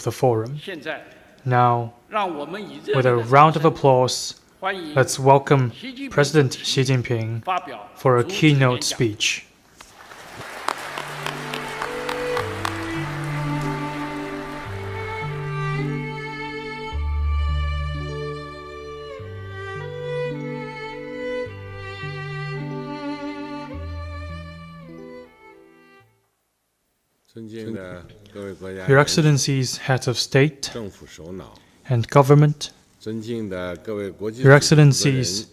the forum. Now, with a round of applause, let's welcome President Xi Jinping for a keynote speech. Your Excellencies, heads of state and government, Your Excellencies,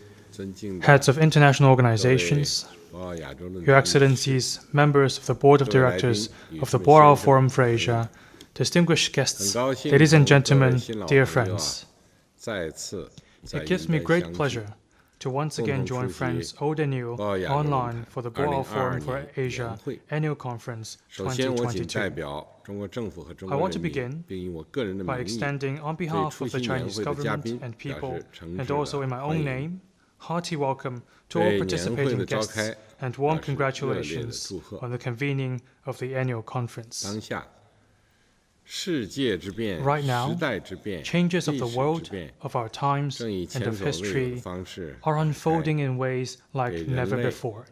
heads of international organizations, Your Excellencies, members of the Board of Directors of the Boao Forum for Asia, distinguished guests, ladies and gentlemen, dear friends. It gives me great pleasure to once again join friends old and new online for the Boao Forum for Asia Annual Conference 2022. I want to begin by extending, on behalf of the Chinese government and people, and also in my own name, hearty welcome to all participating guests and warm congratulations on the convening of the annual conference. Right now, changes of the world, of our times, and of history are unfolding in ways like never before.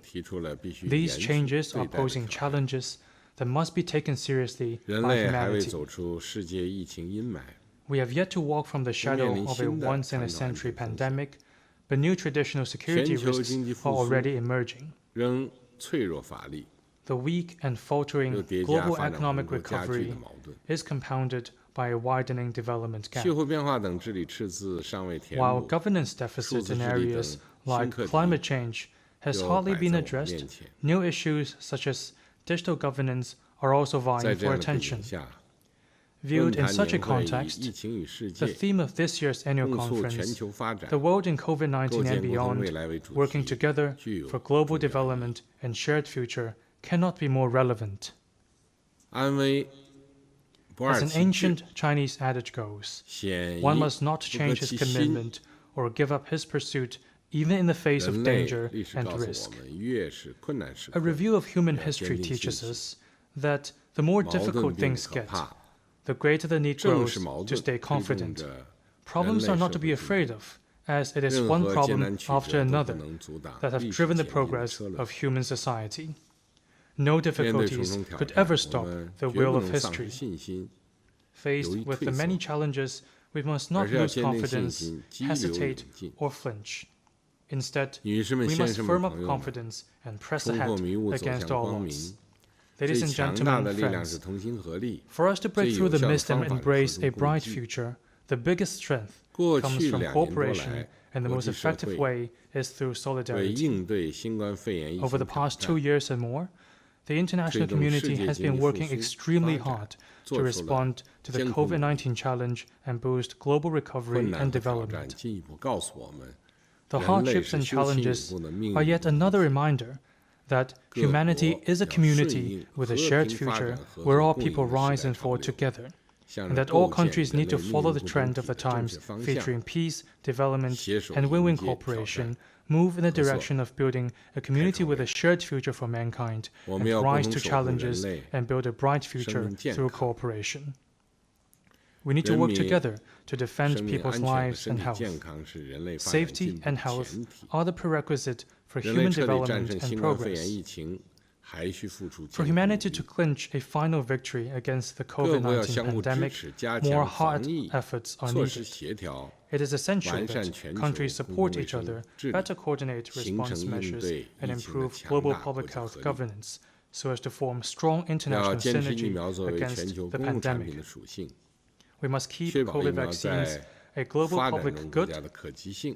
These changes are posing challenges that must be taken seriously by humanity. We have yet to walk from the shadow of a once-in-a-century pandemic, but new traditional security risks are already emerging. The weak and faltering global economic recovery is compounded by a widening development gap. While governance deficits in areas like climate change has hardly been addressed, new issues such as digital governance are also vying for attention. Viewed in such a context, the theme of this year's annual conference, The World in COVID-19 and Beyond, Working Together for Global Development and Shared Future, cannot be more relevant. As an ancient Chinese adage goes, one must not change his commitment or give up his pursuit even in the face of danger and risk. A review of human history teaches us that the more difficult things get, the greater the need grows to stay confident. Problems are not to be afraid of, as it is one problem after another that have driven the progress of human society. No difficulties could ever stop the wheel of history. Faced with the many challenges, we must not lose confidence, hesitate, or flinch. Instead, we must firm up confidence and press ahead against all odds. Ladies and gentlemen, friends, for us to break through the mist and embrace a bright future, the biggest strength comes from cooperation, and the most effective way is through solidarity. Over the past 2 years and more, the international community has been working extremely hard to respond to the COVID-19 challenge and boost global recovery and development. The hardships and challenges are yet another reminder that humanity is a community with a shared future where all people rise and fall together, and that all countries need to follow the trend of the times featuring peace, development, and win-win cooperation, move in the direction of building a community with a shared future for mankind, and rise to challenges and build a bright future through cooperation. We need to work together to defend people's lives and health. Safety and health are the prerequisite for human development and progress. For humanity to clinch a final victory against the COVID-19 pandemic, more hard efforts are needed. It is essential that countries support each other, better coordinate response measures, and improve global public health governance so as to form strong international synergy against the pandemic. We must keep COVID vaccines a global public good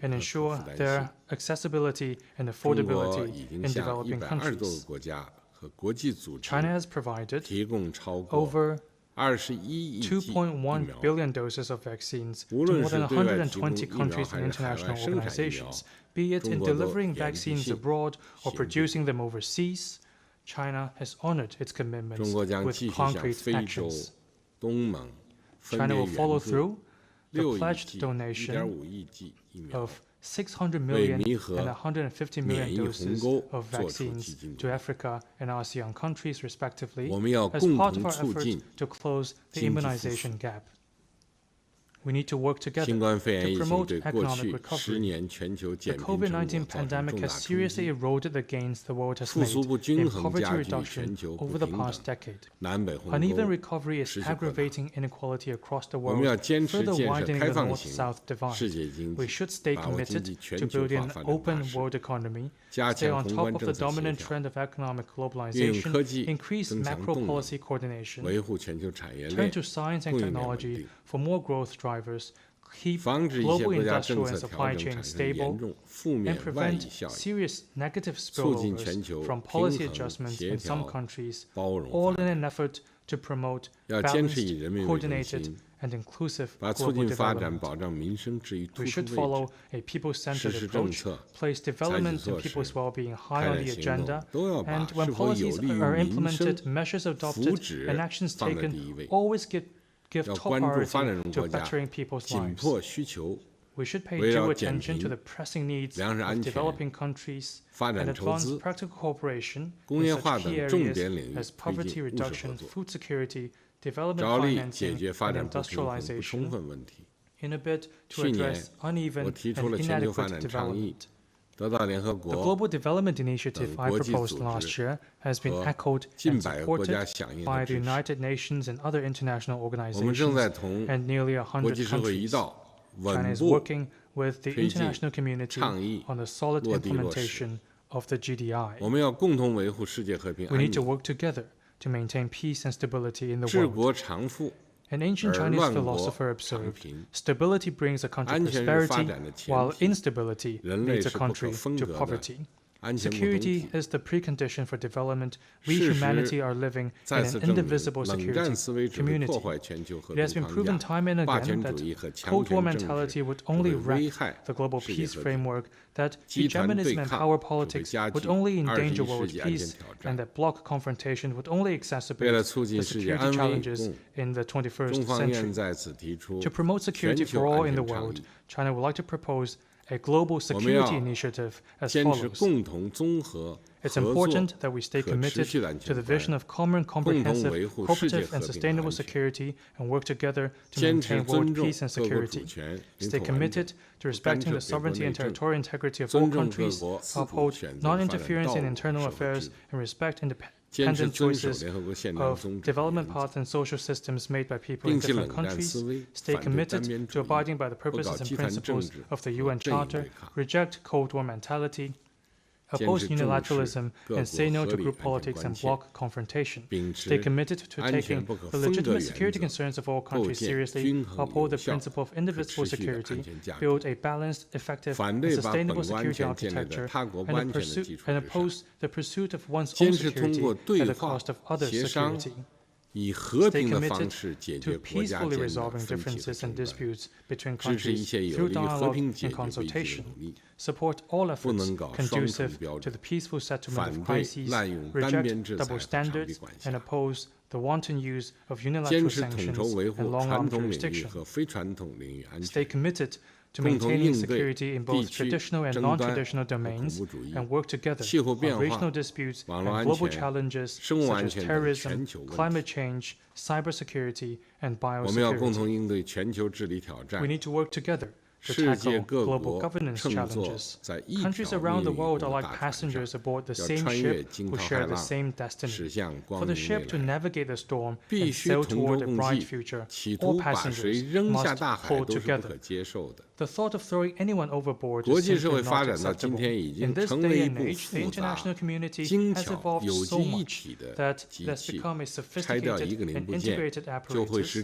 and ensure their accessibility and affordability in developing countries. China has provided over 2.1 billion doses of vaccines to more than 120 countries and international organizations. Be it in delivering vaccines abroad or producing them overseas, China has honored its commitments with concrete actions. China will follow through the pledged donation of 600 million and 150 million doses of vaccines to Africa and ASEAN countries, respectively, as part of our efforts to close the immunization gap. We need to work together to promote economic recovery. The COVID-19 pandemic has seriously eroded the gains the world has made in poverty reduction over the past decade. Uneven recovery is aggravating inequality across the world, further widening the North-South divide. We should stay committed to building an open world economy, stay on top of the dominant trend of economic globalization, increase macro policy coordination, turn to science and technology for more growth drivers, keep global industrial and supply chains stable, and prevent serious negative spillovers from policy adjustments in some countries, all in an effort to promote balanced, coordinated, and inclusive global development. We should follow a people-centered approach, place development and people's well-being high on the agenda, and when policies are implemented, measures adopted, and actions taken, always give top priority to bettering people's lives. We should pay due attention to the pressing needs of developing countries and advance practical cooperation in such key areas as poverty reduction, food security, development financing, and industrialization, in a bid to address uneven and inadequate development. The Global Development Initiative I proposed last year has been echoed and supported by the United Nations and other international organizations and nearly 100 countries. China is working with the international community on the solid implementation of the GDI. We need to work together to maintain peace and stability in the world. An ancient Chinese philosopher observed, stability brings a country prosperity, while instability leads a country to poverty. Security is the precondition for development. We humanity are living in an indivisible security community. It has been proven time and again that Cold War mentality would only wreck the global peace framework, that hegemonism and power politics would only endanger world peace, and that bloc confrontation would only exacerbate the security challenges in the 21st century. To promote security for all in the world, China would like to propose a global security initiative as follows. It's important that we stay committed to the vision of common, comprehensive, cooperative, and sustainable security and work together to maintain world peace and security. Stay committed to respecting the sovereignty and territorial integrity of all countries, uphold non-interference in internal affairs, and respect independent choices of development paths and social systems made by people in different countries, stay committed to abiding by the purposes and principles of the UN Charter, reject Cold War mentality, oppose unilateralism, and say no to group politics and bloc confrontation. Stay committed to taking the legitimate security concerns of all countries seriously, uphold the principle of indivisible security, build a balanced, effective, and sustainable security architecture, and oppose the pursuit of one's own security at the cost of others' security. Stay committed to peacefully resolving differences and disputes between countries through dialogue and consultation. Support all efforts conducive to the peaceful settlement of crises, reject double standards, and oppose the wanton use of unilateral sanctions and long-arm jurisdiction. Stay committed to maintaining security in both traditional and non-traditional domains, and work together on regional disputes and global challenges such as terrorism, climate change, cybersecurity, and biosecurity. We need to work together to tackle global governance challenges. Countries around the world are like passengers aboard the same ship who share the same destiny. For the ship to navigate the storm and sail toward a bright future, all passengers must hold together. The thought of throwing anyone overboard is simply not acceptable. In this day and age, the international community has evolved so much that it has become a sophisticated and integrated apparatus.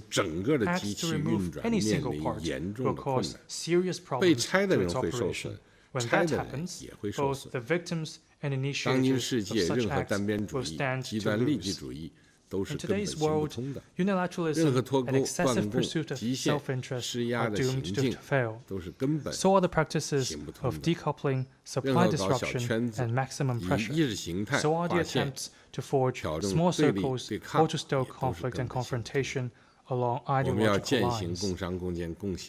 Acts to remove any single part will cause serious problems to its operation. When that happens, both the victims and initiators of such acts will stand to lose. In today's world, unilateralism and excessive pursuit of self-interest are doomed to fail. So are the practices of decoupling, supply disruption, and maximum pressure. So are the attempts to forge small circles or to stoke conflict and confrontation along ideological lines.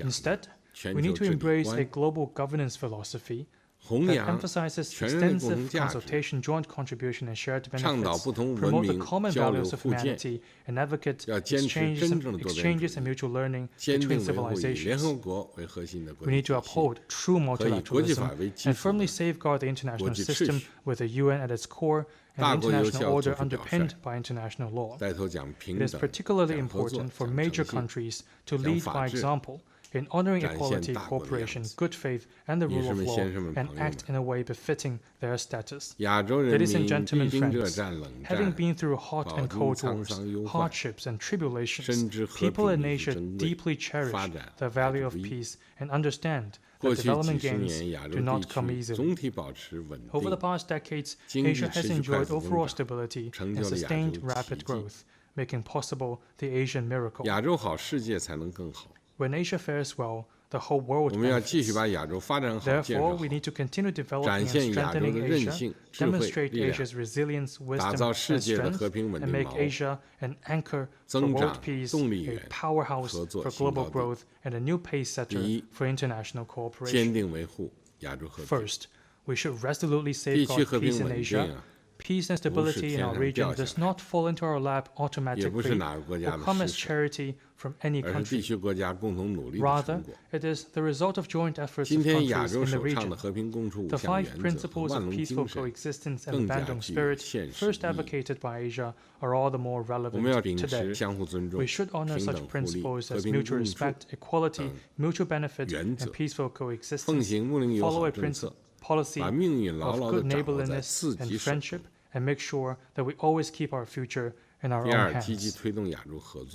Instead, We need to embrace a global governance philosophy that emphasizes extensive consultation, joint contribution, and shared benefits, promote the common values of humanity, and advocate exchanges and mutual learning between civilizations. We need to uphold true multilateralism and firmly safeguard the international system with the UN at its core and the international order underpinned by international law. It is particularly important for major countries to lead by example in honoring equality, cooperation, good faith, and the rule of law, and act in a way befitting their status. Ladies and gentlemen, friends, having been through hot and cold wars, hardships and tribulations, people in Asia deeply cherish the value of peace and understand that development gains do not come easily. Over the past decades, Asia has enjoyed overall stability and sustained rapid growth, making possible the Asian miracle. When Asia fares well, the whole world benefits. Therefore, we need to continue developing and strengthening Asia, demonstrate Asia's resilience, wisdom, and strength, and make Asia an anchor for world peace, a powerhouse for global growth, and a new pace setter for international cooperation. First, we should resolutely safeguard peace in Asia. Peace and stability in our region does not fall into our lap automatically or come as charity from any country. Rather, it is the result of joint efforts of countries in the region. The 5 principles of peaceful coexistence and the Bandung spirit, first advocated by Asia, are all the more relevant today. We should honor such principles as mutual respect, equality, mutual benefit, and peaceful coexistence, follow a policy of good neighborliness and friendship, and make sure that we always keep our future in our own hands.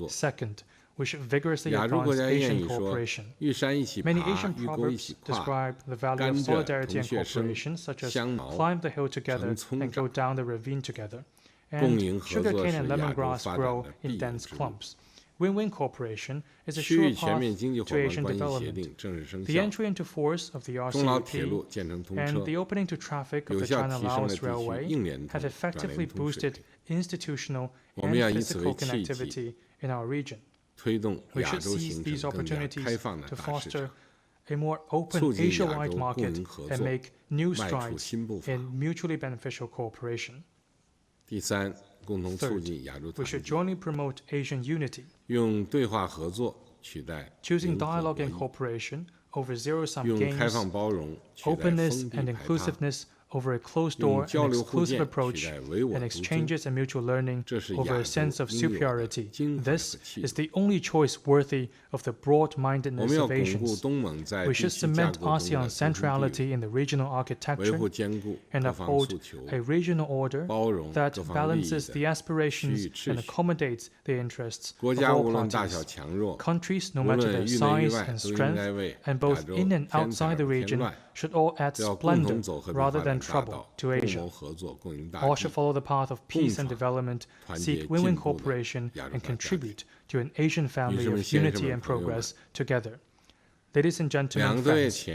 Second, we should vigorously advance Asian cooperation. Many Asian proverbs describe the value of solidarity and cooperation, such as climb the hill together and go down the ravine together, and sugarcane and lemongrass grow in dense clumps. Win-win cooperation is a sure path to Asian development. The entry into force of the RCEP and the opening to traffic of the China-Laos Railway have effectively boosted institutional and physical connectivity in our region. We should seize these opportunities to foster a more open Asia-wide market and make new strides in mutually beneficial cooperation. Third, we should jointly promote Asian unity, choosing dialogue and cooperation over zero-sum games, openness and inclusiveness over a closed-door and exclusive approach, and exchanges and mutual learning over a sense of superiority. This is the only choice worthy of the broad-mindedness of Asians. We should cement ASEAN's centrality in the regional architecture and uphold a regional order that balances the aspirations and accommodates the interests of all parties. Countries, no matter their size and strength, and both in and outside the region, should all add splendor rather than trouble to Asia. All should follow the path of peace and development, seek win-win cooperation, and contribute to an Asian family of unity and progress together. Ladies and gentlemen, friends,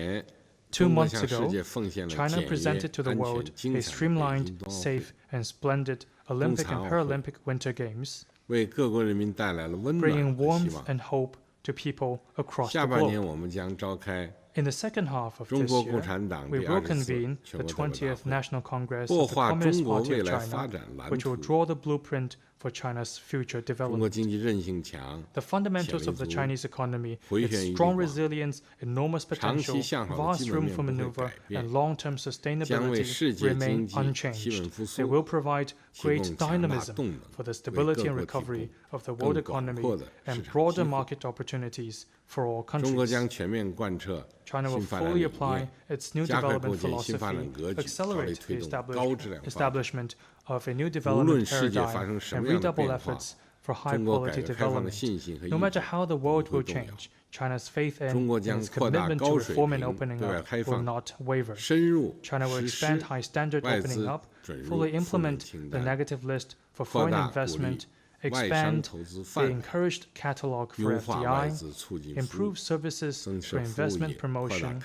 2 months ago, China presented to the world a streamlined, safe, and splendid Olympic and Paralympic Winter Games, bringing warmth and hope to people across the globe. In the second half of this year, we will convene the 20th National Congress of the Communist Party of China, which will draw the blueprint for China's future development. The fundamentals of the Chinese economy, its strong resilience, enormous potential, vast room for maneuver, and long-term sustainability remain unchanged. They will provide great dynamism for the stability and recovery of the world economy and broader market opportunities for all countries. China will fully apply its new development philosophy, accelerate the establishment of a new development paradigm, and redouble efforts for high-quality development. No matter how the world will change, China's faith in and its commitment to reform and opening up will not waver. China will expand high-standard opening up, fully implement the negative list for foreign investment, expand the encouraged catalog for FDI, improve services for investment promotion,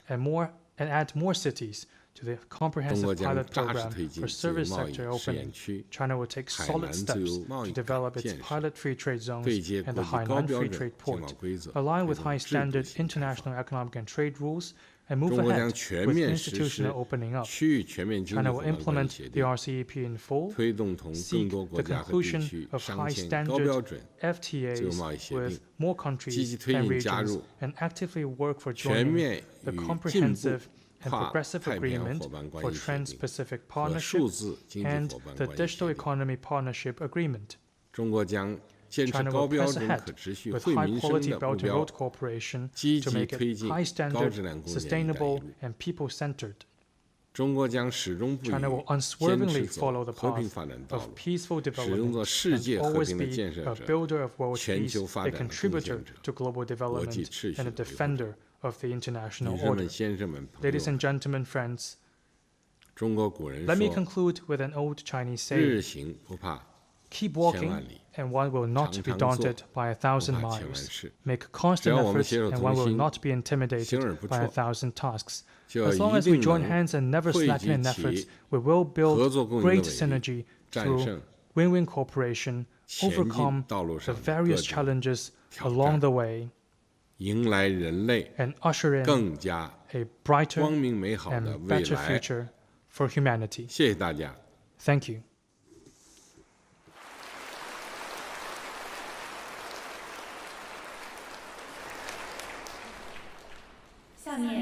and add more cities to the comprehensive pilot program for service sector opening. China will take solid steps to develop its pilot free trade zones and the Hainan Free Trade Port, align with high-standard international economic and trade rules, and move ahead with institutional opening up. China will implement the RCEP in full, seek the conclusion of high-standard FTAs with more countries and regions, and actively work for joining the comprehensive and progressive agreement for Trans-Pacific Partnership and the Digital Economy Partnership Agreement. China will press ahead with high-quality Belt and Road cooperation to make it high-standard, sustainable, and people-centered. China will unswervingly follow the path of peaceful development and always be a builder of world peace, a contributor to global development, and a defender of the international order. Ladies and gentlemen, friends, let me conclude with an old Chinese saying: keep walking, and one will not be daunted by 1,000 miles. Make constant efforts, and one will not be intimidated by 1,000 tasks. As long as we join hands and never slacken in efforts, we will build great synergy through win-win cooperation, overcome the various challenges along the way, and usher in a brighter and better future for humanity. Thank you.